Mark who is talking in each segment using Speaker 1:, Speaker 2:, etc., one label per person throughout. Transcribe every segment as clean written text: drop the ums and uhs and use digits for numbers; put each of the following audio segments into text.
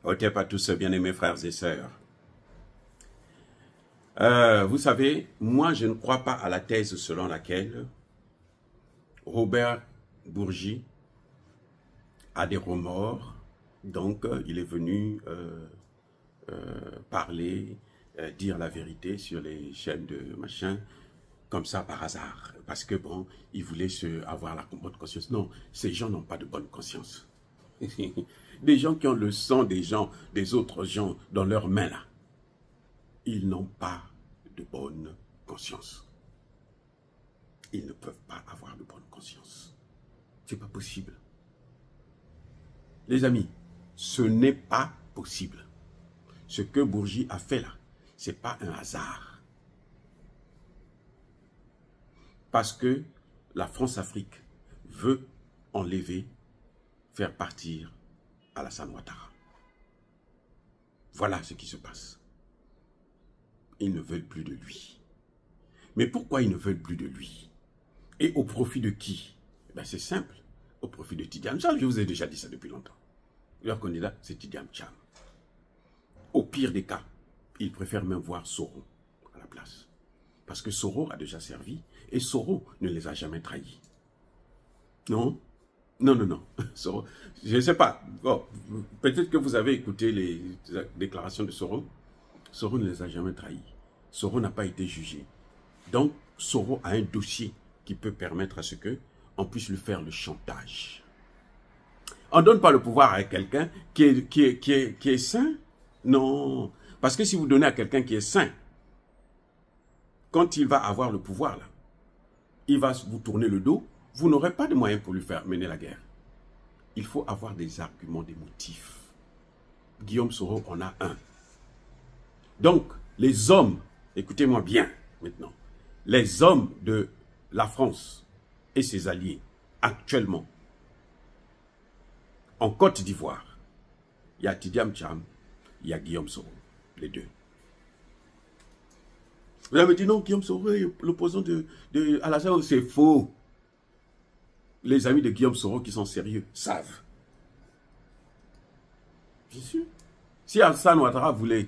Speaker 1: Hotep à tous, bien-aimés frères et sœurs. Vous savez, moi je ne crois pas à la thèse selon laquelle Robert Bourgi a des remords, donc il est venu parler, dire la vérité sur les chaînes de machin, comme ça par hasard, parce que bon, il voulait avoir la bonne conscience. Non, ces gens n'ont pas de bonne conscience. Des gens qui ont le sang des gens, des autres gens dans leurs mains là, ils n'ont pas de bonne conscience. Ils ne peuvent pas avoir de bonne conscience. C'est pas possible. Les amis, ce n'est pas possible. Ce que Bourgi a fait là, c'est pas un hasard. Parce que la France-Afrique veut enlever, faire partir Alassane Ouattara. Voilà ce qui se passe. Ils ne veulent plus de lui. Mais pourquoi ils ne veulent plus de lui? Et au profit de qui? Ben c'est simple. Au profit de Tidiane Cham. Je vous ai déjà dit ça depuis longtemps. Leur candidat, c'est Tidiane Cham. Au pire des cas, ils préfèrent même voir Soro à la place. Parce que Soro a déjà servi et Soro ne les a jamais trahis. Non? Non, non, non. Soro, je ne sais pas. Bon, peut-être que vous avez écouté les déclarations de Soro. Soro ne les a jamais trahis. Soro n'a pas été jugé. Donc, Soro a un dossier qui peut permettre à ce qu'on puisse lui faire le chantage. On ne donne pas le pouvoir à quelqu'un qui est sain. Non. Parce que si vous donnez à quelqu'un qui est sain, quand il va avoir le pouvoir, là, il va vous tourner le dos. Vous n'aurez pas de moyens pour lui faire mener la guerre. Il faut avoir des arguments, des motifs. Guillaume Soro en a un. Donc, les hommes, écoutez-moi bien maintenant, les hommes de la France et ses alliés, actuellement, en Côte d'Ivoire, il y a Tidiane Cham, il y a Guillaume Soro, les deux. Vous avez dit non, Guillaume Soro est l'opposant de Alassane, c'est faux. Les amis de Guillaume Soro qui sont sérieux savent. Bien sûr. Si Alassane Ouattara voulait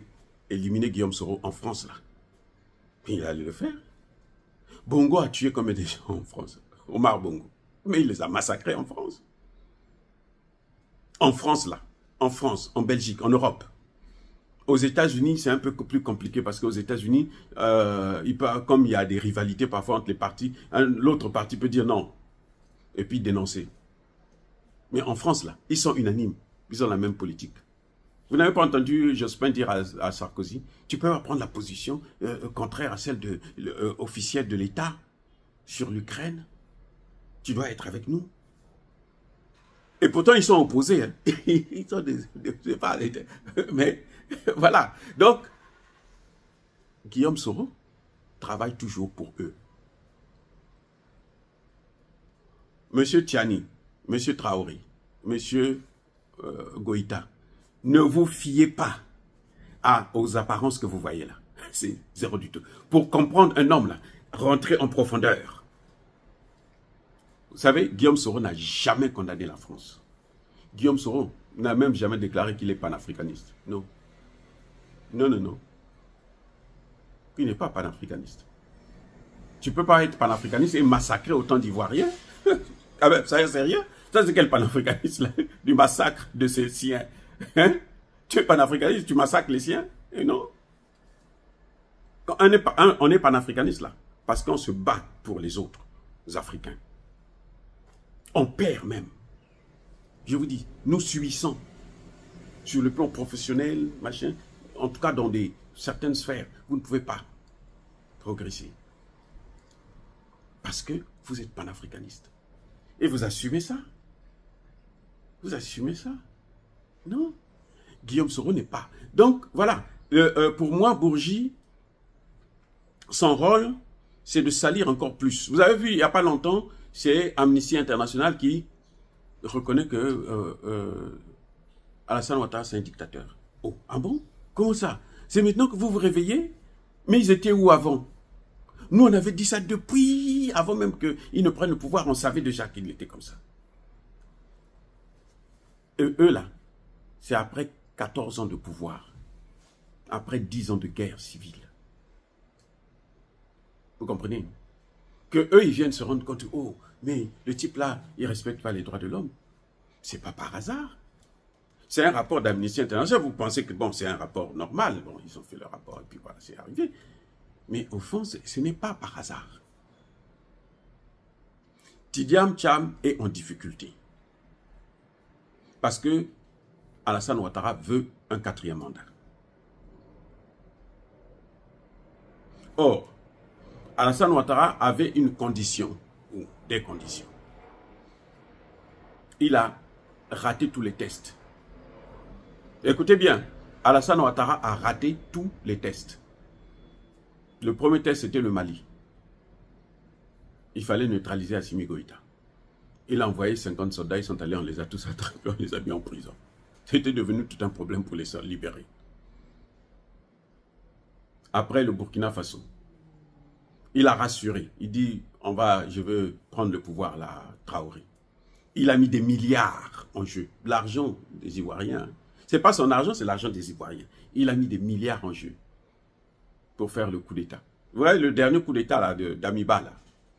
Speaker 1: éliminer Guillaume Soro en France, là, il allait le faire. Bongo a tué combien de gens en France? Omar Bongo. Mais il les a massacrés en France. En France, là. En France, en Belgique, en Europe. Aux États-Unis, c'est un peu plus compliqué parce qu'aux États-Unis, comme il y a des rivalités parfois entre les partis, l'autre parti peut dire non. Et puis dénoncer. Mais en France, là, ils sont unanimes. Ils ont la même politique. Vous n'avez pas entendu Jospin dire à Sarkozy, tu peux pas prendre la position contraire à celle officielle de l'État sur l'Ukraine. Tu dois être avec nous. Et pourtant, ils sont opposés. Hein. Ils sont mais voilà. Donc, Guillaume Soro travaille toujours pour eux. Monsieur Tiani, Monsieur Traoré, Monsieur Goïta, ne vous fiez pas aux apparences que vous voyez là. C'est zéro du tout. Pour comprendre un homme là, rentrer en profondeur. Vous savez, Guillaume Soro n'a jamais condamné la France. Guillaume Soro n'a même jamais déclaré qu'il est panafricaniste. Non. Non, non, non. Il n'est pas panafricaniste. Tu ne peux pas être panafricaniste et massacrer autant d'Ivoiriens. Ah ben, ça c'est rien. Ça c'est quel panafricaniste là? Du massacre de ses siens. Hein? Tu es panafricaniste, tu massacres les siens? Et non. Quand on est panafricaniste là, parce qu'on se bat pour les autres Africains. On perd même. Je vous dis, nous subissons sur le plan professionnel, machin, en tout cas dans certaines sphères, vous ne pouvez pas progresser. Parce que vous êtes panafricaniste. Et vous assumez ça? Vous assumez ça? Non. Guillaume Soro n'est pas. Donc, voilà. Pour moi, Bourgi, son rôle, c'est de salir encore plus. Vous avez vu, il n'y a pas longtemps, c'est Amnesty International qui reconnaît que Alassane Ouattara, c'est un dictateur. Oh, ah bon? Comment ça? C'est maintenant que vous vous réveillez? Mais ils étaient où avant? Nous, on avait dit ça depuis, avant même qu'ils ne prennent le pouvoir, on savait déjà qu'il était comme ça. Et eux, là, c'est après 14 ans de pouvoir, après 10 ans de guerre civile. Vous comprenez? Que eux, ils viennent se rendre compte, oh, mais le type là, il ne respecte pas les droits de l'homme. C'est pas par hasard. C'est un rapport d'Amnesty International. Vous pensez que bon, c'est un rapport normal. Bon, ils ont fait le rapport et puis voilà, c'est arrivé. Mais au fond, ce n'est pas par hasard. Tidiane Cham est en difficulté. Parce que Alassane Ouattara veut un 4e mandat. Or, Alassane Ouattara avait une condition, ou des conditions. Il a raté tous les tests. Écoutez bien, Alassane Ouattara a raté tous les tests. Le premier test, c'était le Mali. Il fallait neutraliser Assimi Goïta. Il a envoyé 50 soldats, ils sont allés, on les a tous attrapés, on les a mis en prison. C'était devenu tout un problème pour les libérer. Après le Burkina Faso, il a rassuré. Il dit, je veux prendre le pouvoir, là, Traoré. Il a mis des milliards en jeu. L'argent des Ivoiriens. Ce n'est pas son argent, c'est l'argent des Ivoiriens. Il a mis des milliards en jeu pour faire le coup d'État. Vous voyez le dernier coup d'État d'Amiba, là,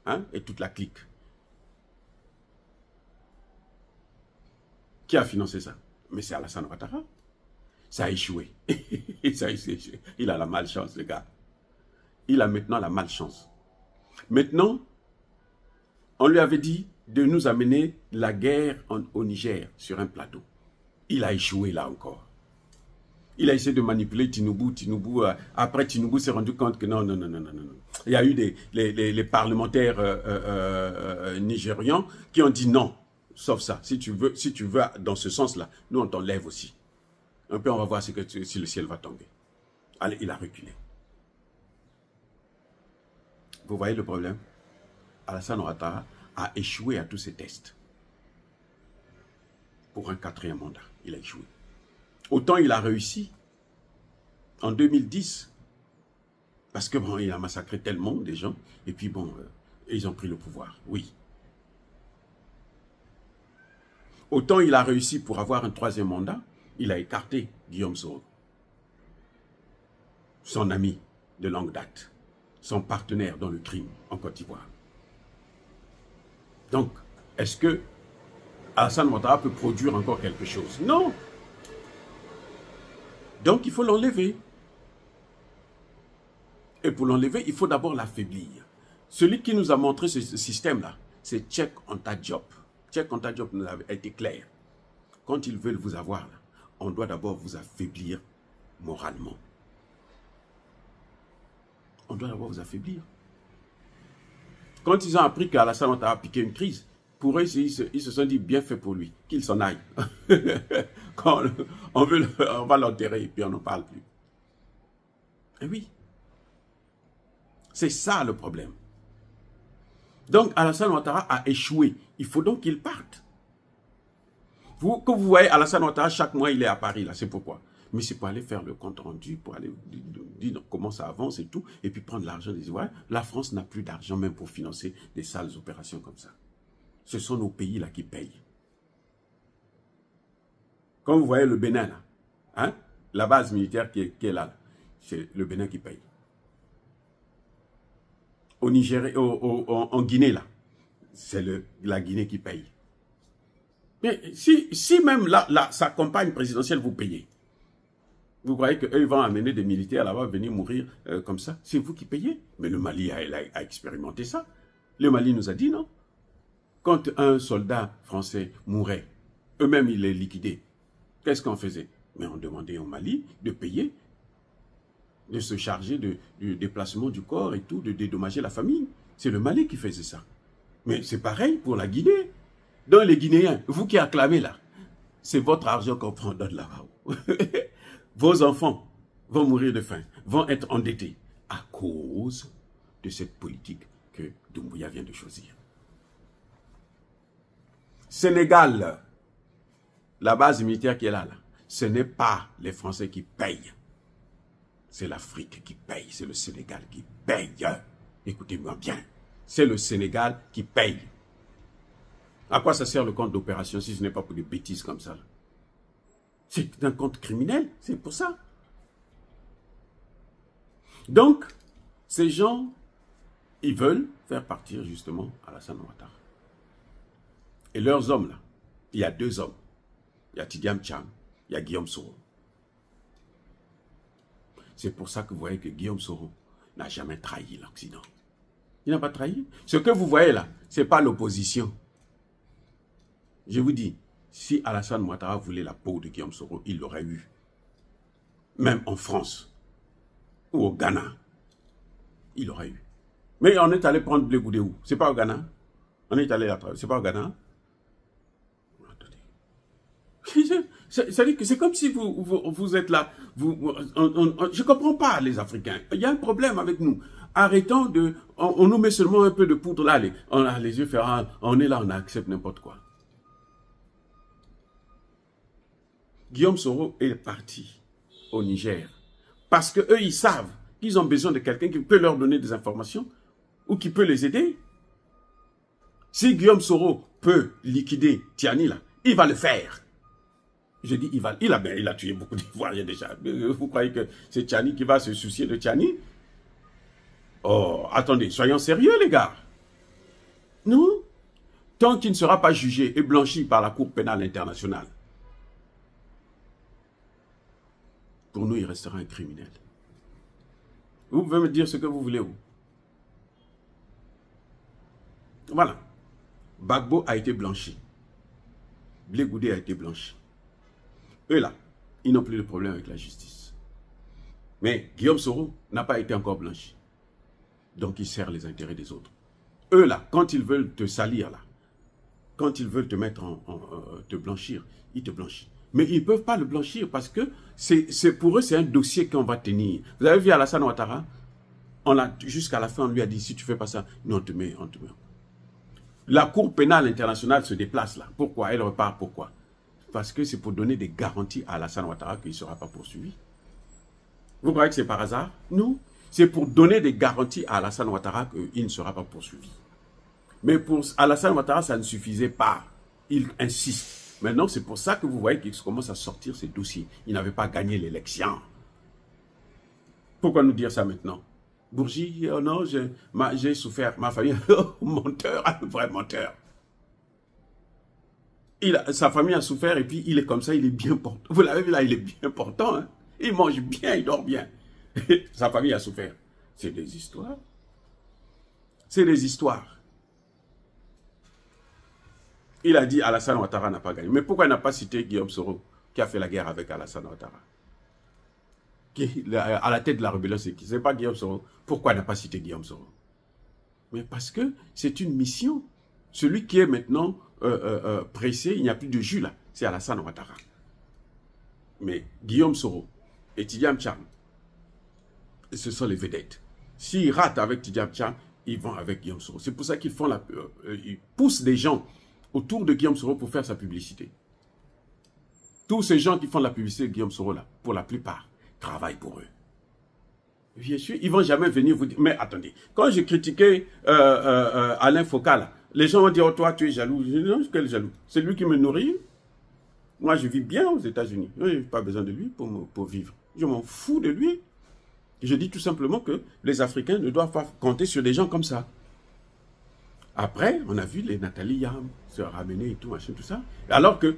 Speaker 1: hein, et toute la clique. Qui a financé ça? Mais c'est Alassane Ouattara. Ça a échoué. Il a la malchance, le gars. Il a maintenant la malchance. Maintenant, on lui avait dit de nous amener la guerre au Niger sur un plateau. Il a échoué là encore. Il a essayé de manipuler Tinubu. Après, Tinubu s'est rendu compte que non. Il y a eu les parlementaires nigérians qui ont dit non. Sauf ça, si tu veux dans ce sens-là, nous on t'enlève aussi. Un peu on va voir si le ciel va tomber. Allez, il a reculé. Vous voyez le problème? Alassane Ouattara a échoué à tous ses tests. Pour un 4e mandat, il a échoué. Autant il a réussi en 2010, parce que bon, il a massacré tellement de gens, et puis bon, ils ont pris le pouvoir, oui. Autant il a réussi pour avoir un 3e mandat, il a écarté Guillaume Soro, son ami de longue date, son partenaire dans le crime en Côte d'Ivoire. Donc, est-ce que Alassane Ouattara peut produire encore quelque chose? Non. Donc, il faut l'enlever. Et pour l'enlever, il faut d'abord l'affaiblir. Celui qui nous a montré ce système-là, c'est Check on ta job. Check on ta job nous a été clair. Quand ils veulent vous avoir, là, on doit d'abord vous affaiblir moralement. On doit d'abord vous affaiblir. Quand ils ont appris qu'Alassane Ouattara a piqué une crise, pour eux, ils se sont dit bien fait pour lui, qu'il s'en aille. Quand on va l'enterrer et puis on n'en parle plus. Et oui. C'est ça le problème. Donc Alassane Ouattara a échoué. Il faut donc qu'il parte. Quand vous voyez Alassane Ouattara, chaque mois il est à Paris, là, c'est pourquoi. Mais c'est pour aller faire le compte rendu, pour aller dire comment ça avance et tout, et puis prendre l'argent des Ivoiriens. La France n'a plus d'argent même pour financer des sales opérations comme ça. Ce sont nos pays là qui payent. Quand vous voyez le Bénin là, hein, la base militaire qui est là, c'est le Bénin qui paye. Au Nigeria, en Guinée là, c'est la Guinée qui paye. Mais si même sa campagne présidentielle vous payez, vous croyez qu'eux vont amener des militaires là-bas, venir mourir comme ça? C'est vous qui payez. Mais le Mali a expérimenté ça. Le Mali nous a dit non. Quand un soldat français mourait, eux-mêmes ils les liquidaient. Qu'est-ce qu'on faisait? Mais on demandait au Mali de payer, de se charger du déplacement du corps et tout, de dédommager la famille. C'est le Mali qui faisait ça. Mais c'est pareil pour la Guinée. Dans les Guinéens, vous qui acclamez là, c'est votre argent qu'on prend, donne là-bas. Vos enfants vont mourir de faim, vont être endettés à cause de cette politique que Doumbouya vient de choisir. Sénégal, la base militaire qui est là, ce n'est pas les Français qui payent. C'est l'Afrique qui paye, c'est le Sénégal qui paye. Écoutez-moi bien, c'est le Sénégal qui paye. À quoi ça sert le compte d'opération si ce n'est pas pour des bêtises comme ça? C'est un compte criminel, c'est pour ça. Donc, ces gens, ils veulent faire partir justement Alassane Ouattara. Et leurs hommes, là, il y a 2 hommes. Il y a Tidiane Cham, il y a Guillaume Soro. C'est pour ça que vous voyez que Guillaume Soro n'a jamais trahi l'Occident. Il n'a pas trahi. Ce que vous voyez là, ce n'est pas l'opposition. Je vous dis, si Alassane Ouattara voulait la peau de Guillaume Soro, il l'aurait eu. Même en France ou au Ghana, il l'aurait eu. Mais on est allé prendre Blé Goudé où? C'est pas au Ghana. On est allé là, c'est pas au Ghana. C'est comme si vous êtes là. Je ne comprends pas les Africains. Il y a un problème avec nous. Arrêtons de... On nous met seulement un peu de poudre là. On a les yeux ferrants. On est là, on accepte n'importe quoi. Guillaume Soro est parti au Niger. Parce qu'eux, ils savent qu'ils ont besoin de quelqu'un qui peut leur donner des informations ou qui peut les aider. Si Guillaume Soro peut liquider Tiani là, il va le faire. Je dis, il a tué beaucoup d'Ivoiriens déjà. Vous croyez que c'est Tiani qui va se soucier de Tiani? Oh, attendez, soyons sérieux les gars. Non. Tant qu'il ne sera pas jugé et blanchi par la Cour pénale internationale, pour nous, il restera un criminel. Vous pouvez me dire ce que vous voulez. Voilà. Gbagbo a été blanchi. Blé Goudé a été blanchi. Eux là, ils n'ont plus de problème avec la justice. Mais Guillaume Soro n'a pas été encore blanchi. Donc il sert les intérêts des autres. Eux là, quand ils veulent te salir là, quand ils veulent te mettre te blanchir, ils te blanchissent. Mais ils ne peuvent pas le blanchir parce que pour eux, c'est un dossier qu'on va tenir. Vous avez vu Alassane Ouattara? Jusqu'à la fin, on lui a dit, si tu ne fais pas ça, nous on te met. La Cour pénale internationale se déplace là. Pourquoi? Elle repart, pourquoi? Parce que c'est pour donner des garanties à Alassane Ouattara qu'il ne sera pas poursuivi. Vous croyez que c'est par hasard? Non. C'est pour donner des garanties à Alassane Ouattara qu'il ne sera pas poursuivi. Mais pour Alassane Ouattara, ça ne suffisait pas. Il insiste. Maintenant, c'est pour ça que vous voyez qu'il commence à sortir ces dossiers. Il n'avait pas gagné l'élection. Pourquoi nous dire ça maintenant? Bourgi, oh non, j'ai souffert. Ma famille, menteur, un vrai menteur. Sa famille a souffert et puis il est comme ça, il est bien portant. Vous l'avez vu là, il est bien portant. Hein? Il mange bien, il dort bien. Sa famille a souffert. C'est des histoires. C'est des histoires. Il a dit Alassane Ouattara n'a pas gagné. Mais pourquoi il n'a pas cité Guillaume Soro qui a fait la guerre avec Alassane Ouattara? À la tête de la rébellion, c'est qui? C'est pas Guillaume Soro. Pourquoi il n'a pas cité Guillaume Soro? Mais parce que c'est une mission. Celui qui est maintenant pressé, il n'y a plus de jus là, c'est Alassane Ouattara. Mais Guillaume Soro et Tidiane Cham, ce sont les vedettes. S'ils ratent avec Tidiane Cham, ils vont avec Guillaume Soro. C'est pour ça qu'ils font ils poussent des gens autour de Guillaume Soro pour faire sa publicité. Tous ces gens qui font la publicité de Guillaume Soro là, pour la plupart, travaillent pour eux. Bien sûr, ils ne vont jamais venir vous dire, mais attendez, quand j'ai critiqué Alain Foucault là, les gens vont dire, oh, toi, tu es jaloux. Je dis, non, quel jaloux? C'est lui qui me nourrit. Moi, je vis bien aux États-Unis. Je n'ai pas besoin de lui pour vivre. Je m'en fous de lui. Je dis tout simplement que les Africains ne doivent pas compter sur des gens comme ça. Après, on a vu les Nathalie Yam se ramener et tout, machin, tout ça. Alors que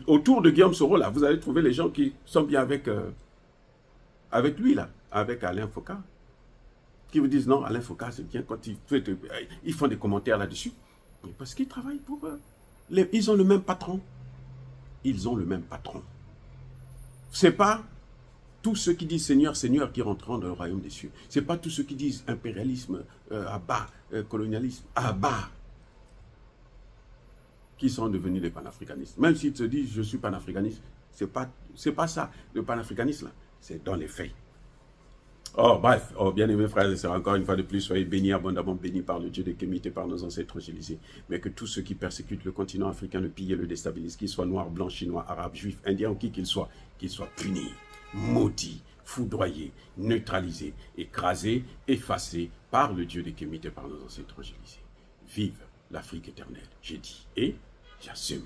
Speaker 1: autour de Guillaume Soro, là, vous allez trouver les gens qui sont bien avec lui, là, avec Alain Foucault. Qui vous disent non, Alain Foucault, c'est bien quand ils font des commentaires là-dessus. Parce qu'ils travaillent pour eux. Ils ont le même patron. Ils ont le même patron. Ce n'est pas tous ceux qui disent Seigneur, Seigneur qui rentreront dans le royaume des cieux. Ce n'est pas tous ceux qui disent impérialisme à bas, colonialisme à bas, qui sont devenus des panafricanistes. Même s'ils se disent je suis panafricaniste, c'est pas ça. Le panafricanisme, là, c'est dans les faits. Oh, bref, oh, bien-aimés frères et sœurs, encore une fois de plus, soyez bénis, abondamment bénis par le Dieu des Kémites et par nos ancêtres Élisée. Mais que tous ceux qui persécutent le continent africain, le pillent et le déstabilisent, qu'ils soient noirs, blancs, chinois, arabes, juifs, indiens ou qui qu'ils soient punis, maudits, foudroyés, neutralisés, écrasés, effacés par le Dieu des Kémites et par nos ancêtres Élisée. Vive l'Afrique éternelle, j'ai dit, et j'assume.